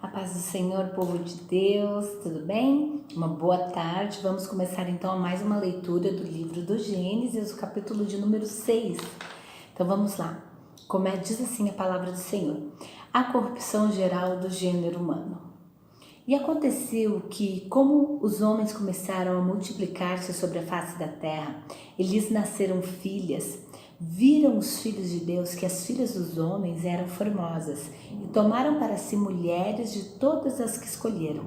A paz do Senhor, povo de Deus, tudo bem? Uma boa tarde. Vamos começar então mais uma leitura do livro do Gênesis, o capítulo de número 6. Então vamos lá. Como diz assim a palavra do Senhor: a corrupção geral do gênero humano. E aconteceu que, como os homens começaram a multiplicar-se sobre a face da terra, e lhes nasceram filhas, viram os filhos de Deus que as filhas dos homens eram formosas, e tomaram para si mulheres de todas as que escolheram.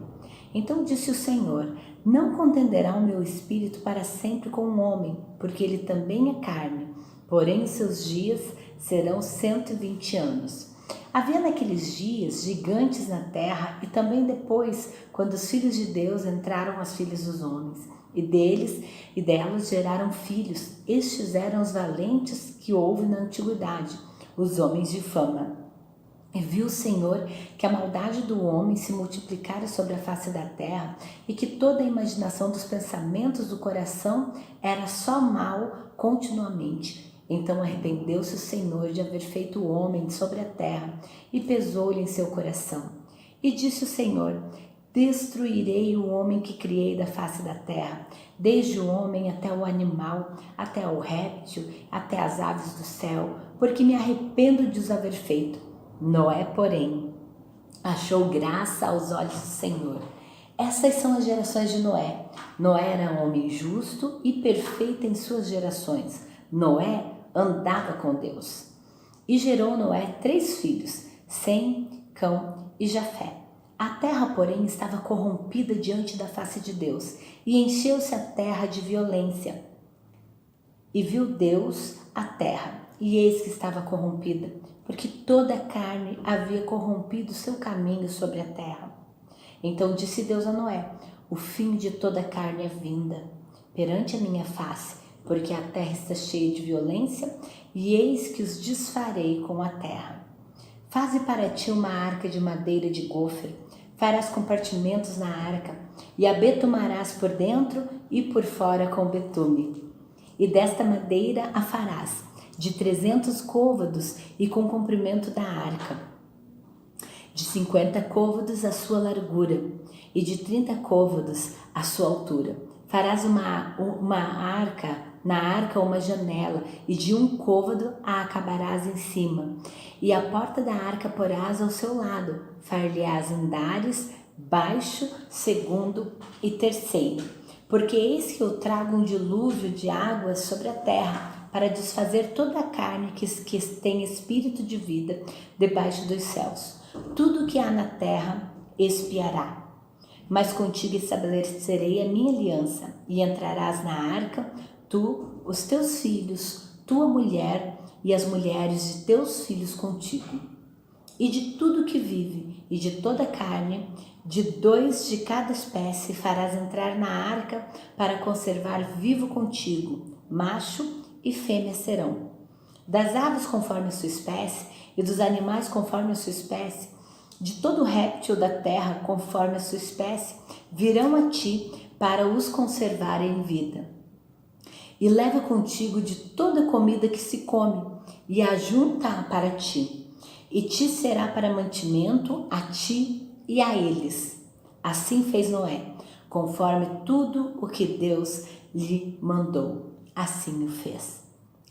Então disse o Senhor: não contenderá o meu espírito para sempre com o homem, porque ele também é carne, porém os seus dias serão 120 anos. Havia naqueles dias gigantes na terra, e também depois, quando os filhos de Deus entraram as filhas dos homens, e deles e delas geraram filhos. Estes eram os valentes que houve na antiguidade, os homens de fama. E viu o Senhor que a maldade do homem se multiplicara sobre a face da terra, e que toda a imaginação dos pensamentos do coração era só mal continuamente. Então arrependeu-se o Senhor de haver feito o homem sobre a terra, e pesou-lhe em seu coração. E disse o Senhor: destruirei o homem que criei da face da terra, desde o homem até o animal, até o réptil, até as aves do céu, porque me arrependo de os haver feito. Noé, porém, achou graça aos olhos do Senhor. Essas são as gerações de Noé. Noé era um homem justo e perfeito em suas gerações. Noé andava com Deus. E gerou Noé 3 filhos, Sem, Cão e Jafé. A terra, porém, estava corrompida diante da face de Deus, e encheu-se a terra de violência. E viu Deus a terra, e eis que estava corrompida, porque toda a carne havia corrompido seu caminho sobre a terra. Então disse Deus a Noé: o fim de toda a carne é vinda perante a minha face, porque a terra está cheia de violência, e eis que os desfarei com a terra. Faze para ti uma arca de madeira de gôfer, farás compartimentos na arca, e a betumarás por dentro e por fora com betume. E desta madeira a farás, de 300 côvados e com o comprimento da arca, de 50 côvados a sua largura, e de 30 côvados a sua altura. Farás uma arca, na arca uma janela, e de 1 côvado a acabarás em cima. E a porta da arca porás ao seu lado, far-lhe-ás andares, baixo, segundo e terceiro. Porque eis que eu trago um dilúvio de águas sobre a terra, para desfazer toda a carne que tem espírito de vida debaixo dos céus. Tudo que há na terra expiará. Mas contigo estabelecerei a minha aliança, e entrarás na arca, tu, os teus filhos, tua mulher e as mulheres de teus filhos contigo. E de tudo que vive, e de toda a carne, de 2 de cada espécie farás entrar na arca, para conservar vivo contigo, macho e fêmea serão. Das aves conforme a sua espécie, e dos animais conforme a sua espécie, de todo réptil da terra conforme a sua espécie, virão a ti para os conservar em vida. E leva contigo de toda comida que se come, e ajunta-a para ti, e te será para mantimento a ti e a eles. Assim fez Noé, conforme tudo o que Deus lhe mandou. Assim o fez.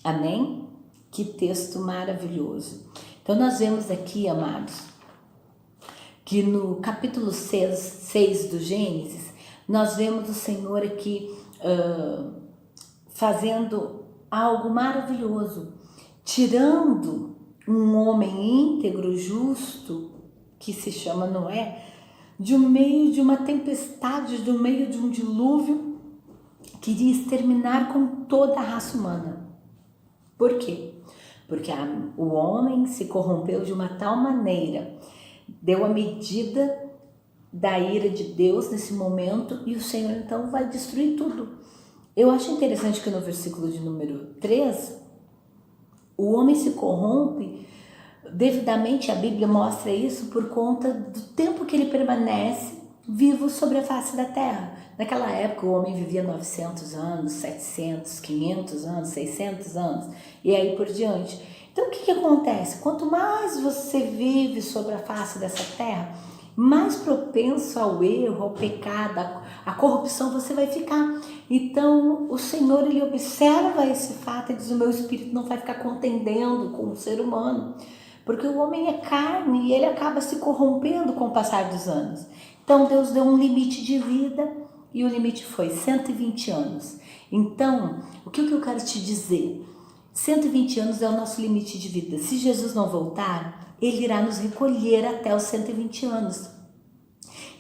Amém? Que texto maravilhoso. Então nós vemos aqui, amados, que no capítulo 6 do Gênesis, nós vemos o Senhor aqui fazendo algo maravilhoso, tirando um homem íntegro, justo, que se chama Noé, do meio de uma tempestade, do meio de um dilúvio que iria exterminar com toda a raça humana. Por quê? Porque o homem se corrompeu de uma tal maneira, deu a medida da ira de Deus nesse momento, e o Senhor então vai destruir tudo. Eu acho interessante que no versículo de número 3, o homem se corrompe devidamente, a Bíblia mostra isso por conta do tempo que ele permanece vivo sobre a face da terra. Naquela época o homem vivia 900 anos, 700, 500 anos, 600 anos e aí por diante. Então o que acontece? Quanto mais você vive sobre a face dessa terra, mais propenso ao erro, ao pecado, à corrupção você vai ficar. Então o Senhor, Ele observa esse fato e diz: o meu espírito não vai ficar contendendo com o ser humano, porque o homem é carne e ele acaba se corrompendo com o passar dos anos. Então Deus deu um limite de vida e o limite foi 120 anos. Então, o que eu quero te dizer? 120 anos é o nosso limite de vida. Se Jesus não voltar, Ele irá nos recolher até os 120 anos.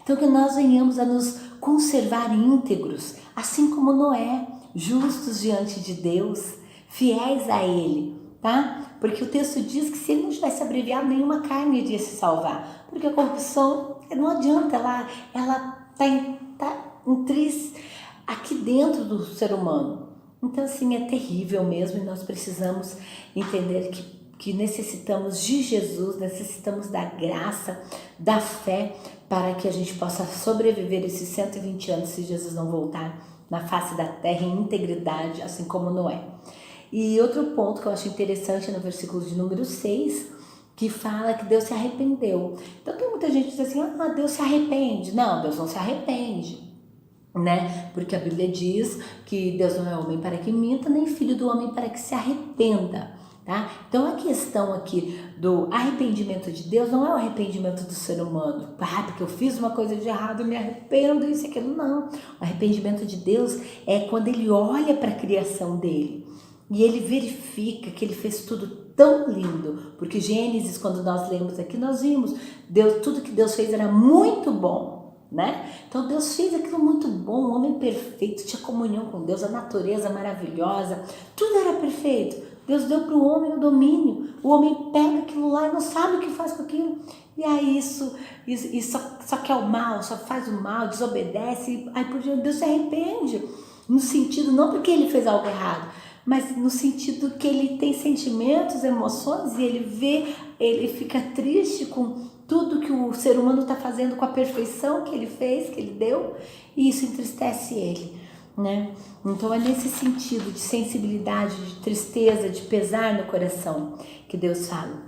Então que nós venhamos a nos conservar íntegros, assim como Noé, justos diante de Deus, fiéis a Ele, tá? Porque o texto diz que se Ele não tivesse abreviado, nenhuma carne iria se salvar. Porque a corrupção, não adianta, ela tá aqui dentro do ser humano. Então assim, é terrível mesmo, e nós precisamos entender que necessitamos de Jesus, necessitamos da graça, da fé, para que a gente possa sobreviver esses 120 anos se Jesus não voltar na face da terra em integridade, assim como Noé. E outro ponto que eu acho interessante no versículo de número 6, que fala que Deus se arrependeu. Então tem muita gente que diz assim: Deus se arrepende. Não, Deus não se arrepende, né? Porque a Bíblia diz que Deus não é homem para que minta, nem filho do homem para que se arrependa. Tá? Então a questão aqui do arrependimento de Deus não é o arrependimento do ser humano, porque eu fiz uma coisa de errado, eu me arrependo, isso e aquilo, não. O arrependimento de Deus é quando Ele olha para a criação dele e Ele verifica que Ele fez tudo tão lindo, porque Gênesis, quando nós lemos aqui, nós vimos, tudo que Deus fez era muito bom, né? Então Deus fez aquilo muito bom, um homem perfeito, tinha comunhão com Deus, a natureza maravilhosa, tudo era perfeito. Deus deu para o homem o domínio, o homem pega aquilo lá e não sabe o que faz com aquilo, e aí só quer o mal, só faz o mal, desobedece, e aí por diante Deus se arrepende, no sentido, não porque ele fez algo errado, mas no sentido que ele tem sentimentos, emoções, e ele fica triste com tudo que o ser humano está fazendo, com a perfeição que ele fez, que ele deu, e isso entristece ele, né? Então é nesse sentido de sensibilidade, de tristeza, de pesar no coração que Deus fala.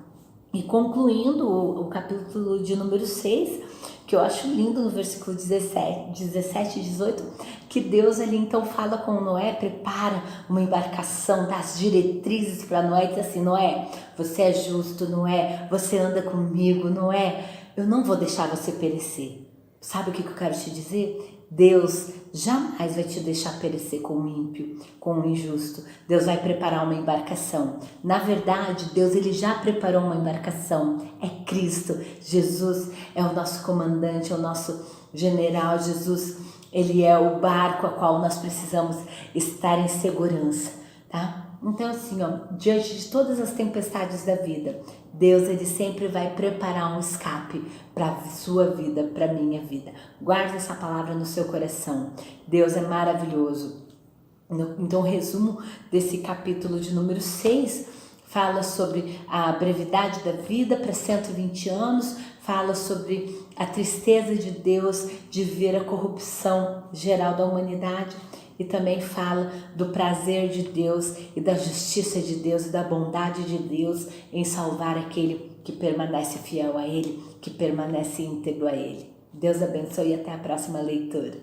E concluindo o capítulo de número 6, que eu acho lindo no versículo 17 e 18, que Deus ali então fala com Noé, prepara uma embarcação, dá as diretrizes para Noé, e diz assim: Noé, você é justo, Noé, você anda comigo, Noé, eu não vou deixar você perecer. Sabe o que eu quero te dizer? Deus jamais vai te deixar perecer com o ímpio, com o injusto. Deus vai preparar uma embarcação. Na verdade, Deus ele já preparou uma embarcação. É Cristo. Jesus é o nosso comandante, é o nosso general. Jesus, ele é o barco a qual nós precisamos estar em segurança, tá? Então assim, diante de todas as tempestades da vida, Deus ele sempre vai preparar um escape para a sua vida, para a minha vida. Guarde essa palavra no seu coração. Deus é maravilhoso. Então o resumo desse capítulo de número 6 fala sobre a brevidade da vida para 120 anos, fala sobre a tristeza de Deus de ver a corrupção geral da humanidade, e também fala do prazer de Deus e da justiça de Deus e da bondade de Deus em salvar aquele que permanece fiel a Ele, que permanece íntegro a Ele. Deus abençoe e até a próxima leitura.